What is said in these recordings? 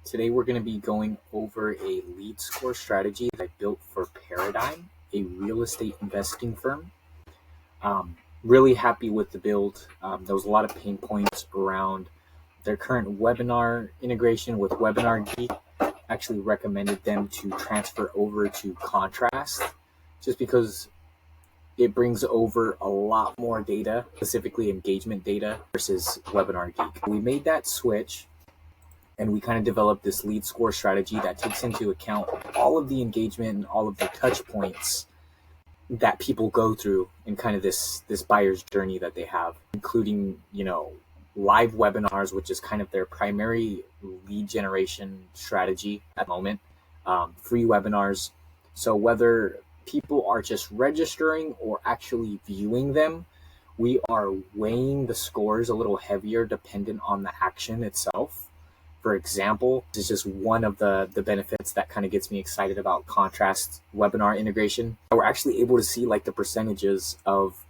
Today we're going to be going over a lead score strategy that I built for Paradigm, a real estate investing firm. Really happy with the build. There was a lot of pain points around their current webinar integration with Webinar Geek. Actually recommended them to transfer over to Contrast just because it brings over a lot more data, specifically engagement data versus Webinar Geek. We made that switch and we kind of developed this lead score strategy that takes into account all of the engagement and all of the touch points that people go through in kind of this buyer's journey that they have, including, live webinars, which is kind of their primary lead generation strategy at the moment, free webinars. So whether people are just registering or actually viewing them, we are weighing the scores a little heavier dependent on the action itself. For example, this is just one of the benefits that kind of gets me excited about Contrast webinar integration. We're actually able to see like the percentages of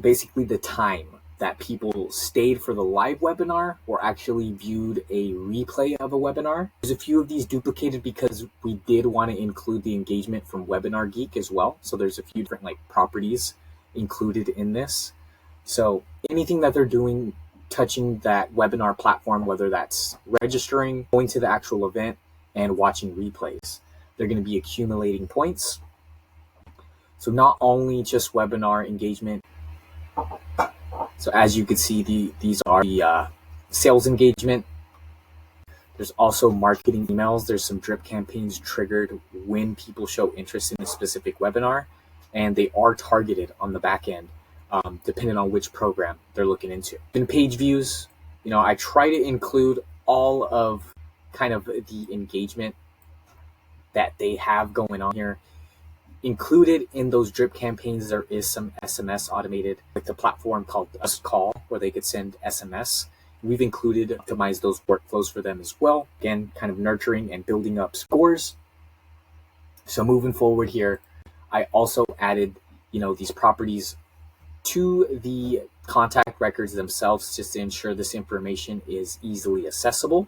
basically the time that people stayed for the live webinar or actually viewed a replay of a webinar. There's a few of these duplicated because we did want to include the engagement from Webinar Geek as well. So there's a few different properties included in this. So anything that they're doing touching that webinar platform, whether that's registering, going to the actual event, and watching replays, they're going to be accumulating points. So not only just webinar engagement. So as you can see, these are the sales engagement. There's also marketing emails. There's some drip campaigns triggered when people show interest in a specific webinar, and they are targeted on the back end, depending on which program they're looking into. In page views, I try to include all of kind of the engagement that they have going on here. Included in those drip campaigns, there is some SMS automated, like the platform called Us Call, where they could send SMS. We've optimized those workflows for them as well. Again, kind of nurturing and building up scores. So moving forward here, I also added, these properties to the contact records themselves just to ensure this information is easily accessible.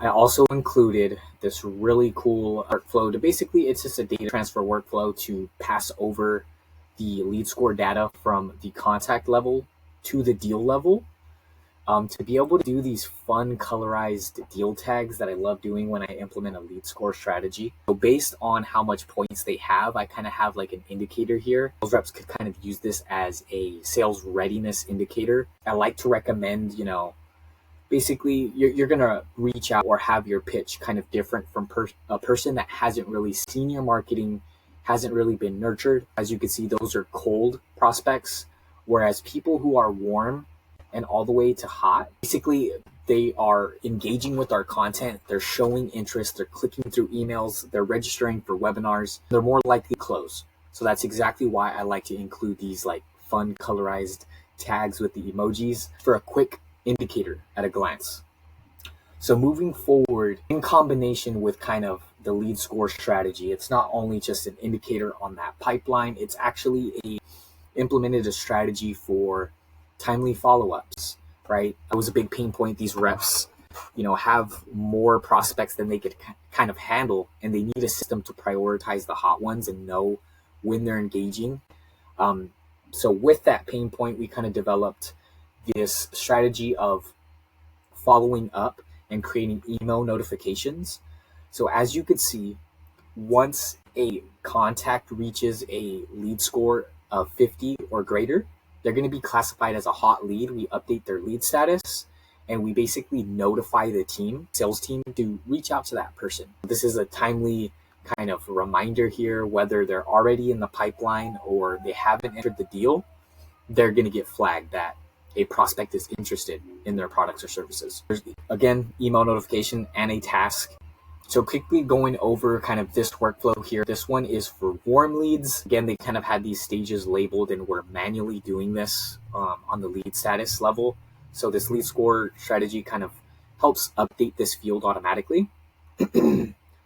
I also included this really cool workflow it's just a data transfer workflow to pass over the lead score data from the contact level to the deal level. To be able to do these fun colorized deal tags that I love doing when I implement a lead score strategy. So based on how much points they have, I kind of have like an indicator here. Sales reps could kind of use this as a sales readiness indicator. I like to recommend, basically you're going to reach out or have your pitch kind of different from a person that hasn't really seen your marketing, hasn't really been nurtured. As you can see, those are cold prospects, whereas people who are warm and all the way to hot, basically they are engaging with our content, they're showing interest, they're clicking through emails, they're registering for webinars, they're more likely to close. So that's exactly why I like to include these fun colorized tags with the emojis for a quick indicator at a glance. So moving forward, in combination with kind of the lead score strategy, it's not only just an indicator on that pipeline, it's actually implemented a strategy for timely follow-ups, right? That was a big pain point. These reps, have more prospects than they could kind of handle, and they need a system to prioritize the hot ones and know when they're engaging. So with that pain point, we kind of developed this strategy of following up and creating email notifications. So as you could see, once a contact reaches a lead score of 50 or greater, they're going to be classified as a hot lead. We update their lead status and we basically notify the sales team to reach out to that person. This is a timely kind of reminder here, whether they're already in the pipeline or they haven't entered the deal, they're going to get flagged that a prospect is interested in their products or services. There's, again, email notification and a task. So quickly going over kind of this workflow here. This one is for warm leads. Again, they kind of had these stages labeled and we're manually doing this on the lead status level. So this lead score strategy kind of helps update this field automatically.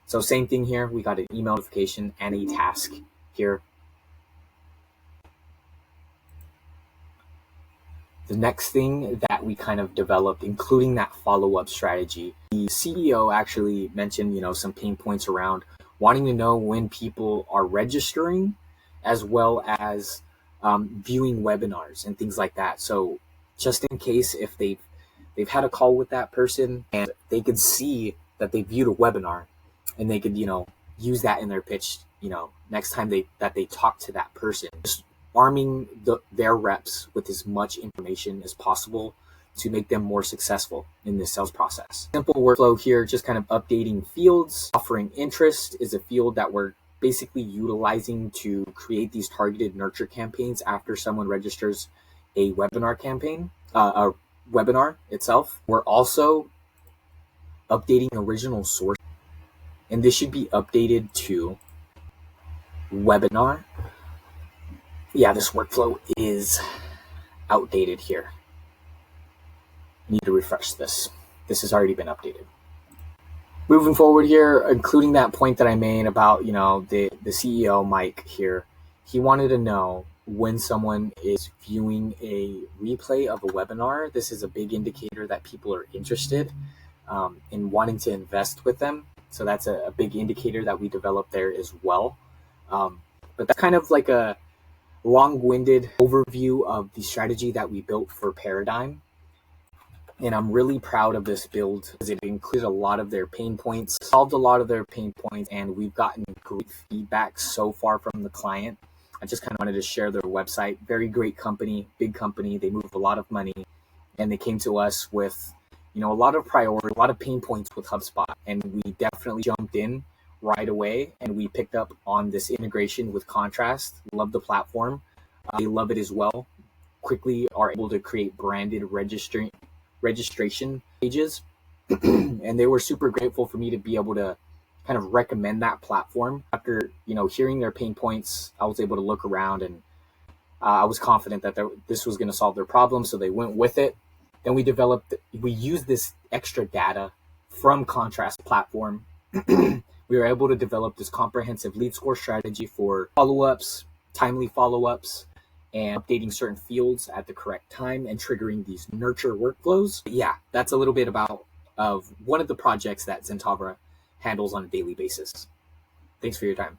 So same thing here. We got an email notification and a task here. The next thing that we kind of developed, including that follow-up strategy, the CEO actually mentioned, some pain points around wanting to know when people are registering, as well as viewing webinars and things like that. So just in case if they've had a call with that person and they could see that they viewed a webinar, and they could use that in their pitch, next time they talk to that person, just arming their reps with as much information as possible to make them more successful in this sales process. Simple workflow here, just kind of updating fields. Offering interest is a field that we're basically utilizing to create these targeted nurture campaigns after someone registers a webinar campaign, a webinar itself. We're also updating original source, and this should be updated to webinar. Yeah, this workflow is outdated here. I need to refresh this. This has already been updated. Moving forward here, including that point that I made about, the CEO, Mike here, he wanted to know when someone is viewing a replay of a webinar. This is a big indicator that people are interested in wanting to invest with them. So that's a big indicator that we developed there as well. But that's kind of like a long-winded overview of the strategy that we built for Paradigm. And I'm really proud of this build because it included a lot of their pain points, solved a lot of their pain points, and we've gotten great feedback so far from the client. I just kind of wanted to share their website. Very great company, big company. They move a lot of money, and they came to us with, a lot of priority, a lot of pain points with HubSpot, and we definitely jumped in right away, and we picked up on this integration with Contrast. Love the platform. They love it as well. Quickly are able to create branded registration pages. And they were super grateful for me to be able to kind of recommend that platform. After, hearing their pain points, I was able to look around, and I was confident that this was going to solve their problem. So they went with it. Then we used this extra data from Contrast platform. We were able to develop this comprehensive lead score strategy for follow-ups, timely follow-ups, and updating certain fields at the correct time and triggering these nurture workflows. But yeah, that's a little bit about one of the projects that Zentavra handles on a daily basis. Thanks for your time.